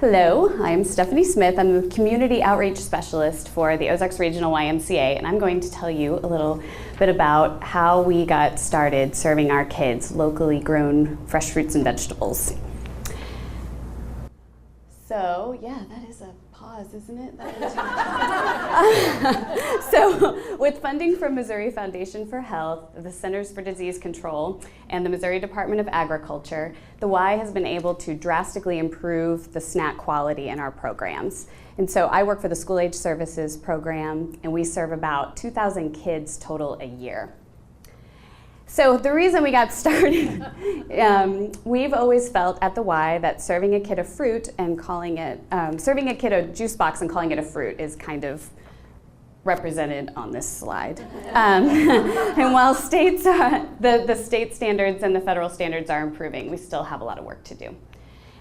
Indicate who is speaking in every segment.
Speaker 1: Hello, I'm Stephanie Smith. I'm the Community Outreach Specialist for the Ozarks Regional YMCA, and I'm going to tell you a little bit about how we got started serving our kids locally grown fresh fruits and vegetables. So, yeah, that is a pause, isn't it? So, with funding from Missouri Foundation for Health, the Centers for Disease Control, and the Missouri Department of Agriculture, the Y has been able to drastically improve the snack quality in our programs. And so I work for the School Age Services program, and we serve about 2,000 kids total a year. So the reason we got started, we've always felt at the Y that serving a kid a fruit and calling it, serving a kid a juice box and calling it a fruit is kind of represented on this slide. And while states are, the state standards and the federal standards are improving, we still have a lot of work to do.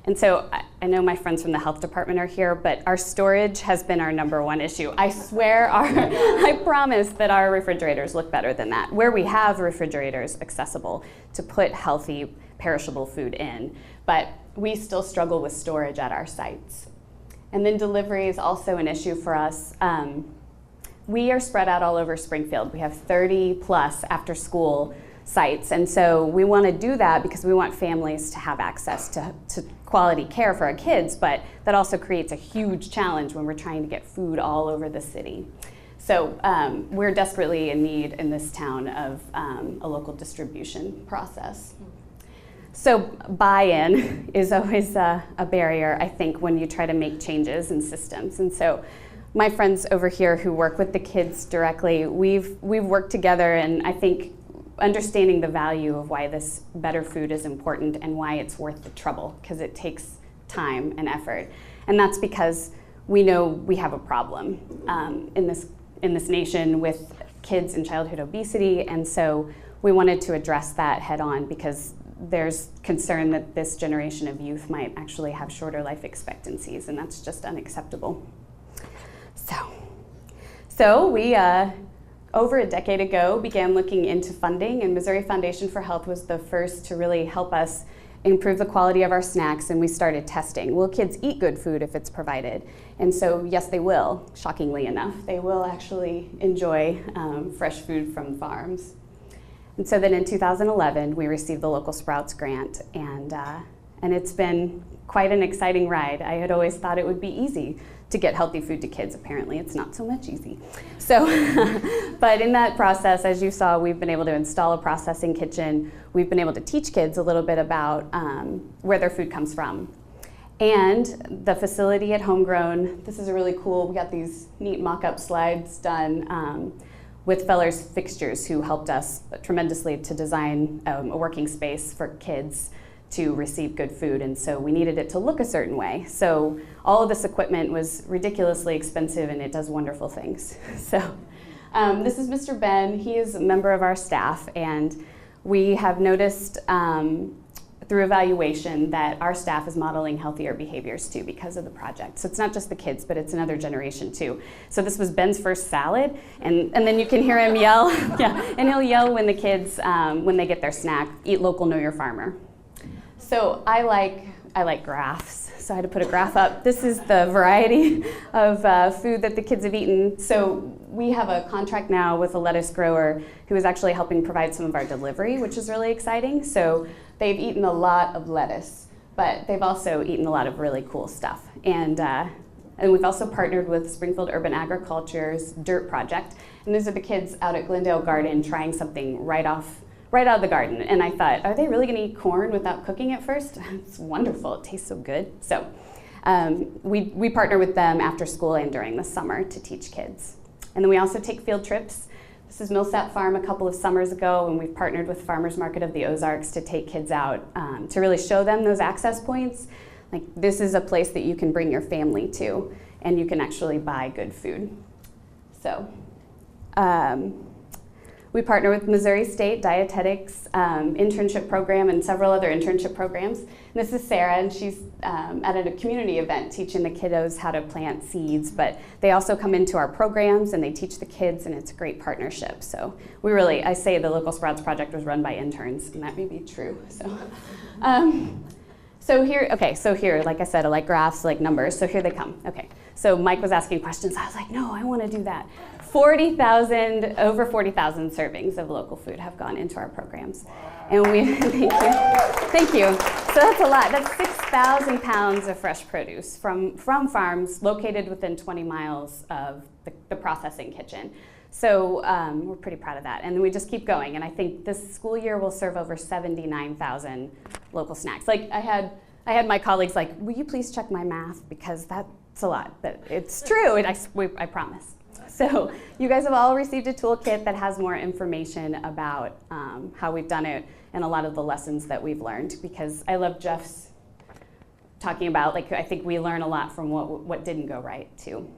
Speaker 1: And so I know my friends from the health department are here, but our storage has been our #1 issue. I swear, I promise that our refrigerators look better than that, where we have refrigerators accessible to put healthy, perishable food in. But we still struggle with storage at our sites. And then delivery is also an issue for us. We are spread out all over Springfield. We have 30 plus after school sites, and so we want to do that because we want families to have access to quality care for our kids, but that also creates a huge challenge when we're trying to get food all over the city. So we're desperately in need in this town of a local distribution process. So buy-in is always a barrier, I think, when you try to make changes in systems. And so my friends over here who work with the kids directly, we've worked together, and I think understanding the value of why this better food is important and why it's worth the trouble, because it takes time and effort. And that's because we know we have a problem in this nation with kids and childhood obesity, and so we wanted to address that head on because there's concern that this generation of youth might actually have shorter life expectancies, and that's just unacceptable. So we over a decade ago, began looking into funding, and Missouri Foundation for Health was the first to really help us improve the quality of our snacks, and we started testing. Will kids eat good food if it's provided? And so, yes, they will, shockingly enough. They will actually enjoy fresh food from farms. And so then in 2011, we received the Local Sprouts grant, and it's been quite an exciting ride. I had always thought it would be easy to get healthy food to kids. Apparently it's not so much easy. So, but in that process, as you saw, we've been able to install a processing kitchen. We've been able to teach kids a little bit about where their food comes from. And the facility at Homegrown, this is really cool. We got these neat mock-up slides done with Feller's Fixtures, who helped us tremendously to design a working space for kids to receive good food, and so we needed it to look a certain way. So all of this equipment was ridiculously expensive, and it does wonderful things. So this is Mr. Ben. He is a member of our staff, and we have noticed through evaluation that our staff is modeling healthier behaviors too because of the project. So it's not just the kids, but it's another generation too. So this was Ben's first salad, and then you can hear him yell, yeah, and he'll yell when the kids, when they get their snack, eat local, know your farmer. So I like graphs, so I had to put a graph up. This is the variety of food that the kids have eaten. So we have a contract now with a lettuce grower who is actually helping provide some of our delivery, which is really exciting. So they've eaten a lot of lettuce, but they've also eaten a lot of really cool stuff. And we've also partnered with Springfield Urban Agriculture's Dirt Project. And these are the kids out at Glendale Garden trying something right out of the garden. And I thought, are they really gonna eat corn without cooking it first? It's wonderful, it tastes so good. So we partner with them after school and during the summer to teach kids. And then we also take field trips. This is Millsap Farm a couple of summers ago, and we've partnered with Farmers Market of the Ozarks to take kids out to really show them those access points. Like, this is a place that you can bring your family to, and you can actually buy good food. So. We partner with Missouri State Dietetics internship program and several other internship programs. And this is Sarah, and she's at a community event teaching the kiddos how to plant seeds, but they also come into our programs and they teach the kids, and it's a great partnership. So I say the Local Sprouts Project was run by interns, and that may be true. So So here, like I said, I like graphs, I like numbers, so here they come. Okay, so Mike was asking questions. I was like, no, I want to do that. Over 40,000 servings of local food have gone into our programs. And thank you. So that's a lot. That's 6,000 pounds of fresh produce from farms located within 20 miles of the processing kitchen. So we're pretty proud of that. And we just keep going. And I think this school year will serve over 79,000 local snacks. Like I had my colleagues like, will you please check my math? Because that's a lot. But it's true, and I promise. So you guys have all received a toolkit that has more information about how we've done it and a lot of the lessons that we've learned, because I love Jeff's talking about, like, I think we learn a lot from what didn't go right too.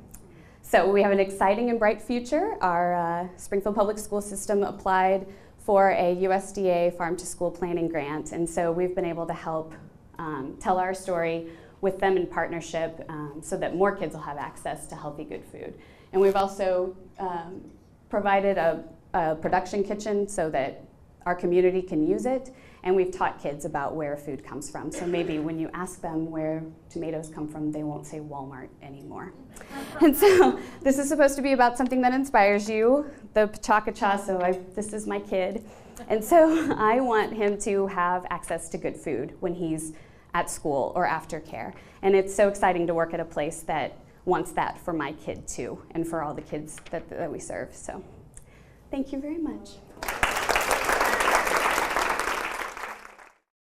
Speaker 1: So we have an exciting and bright future. Our Springfield Public School System applied for a USDA Farm to School Planning Grant, and so we've been able to help tell our story with them in partnership so that more kids will have access to healthy, good food. And we've also provided a production kitchen so that our community can use it, and we've taught kids about where food comes from. So maybe when you ask them where tomatoes come from, they won't say Walmart anymore. And so this is supposed to be about something that inspires you, the Pachaca-Cha, so this is my kid. And so I want him to have access to good food when he's at school or after care. And it's so exciting to work at a place that wants that for my kid too, and for all the kids that we serve. So thank you very much.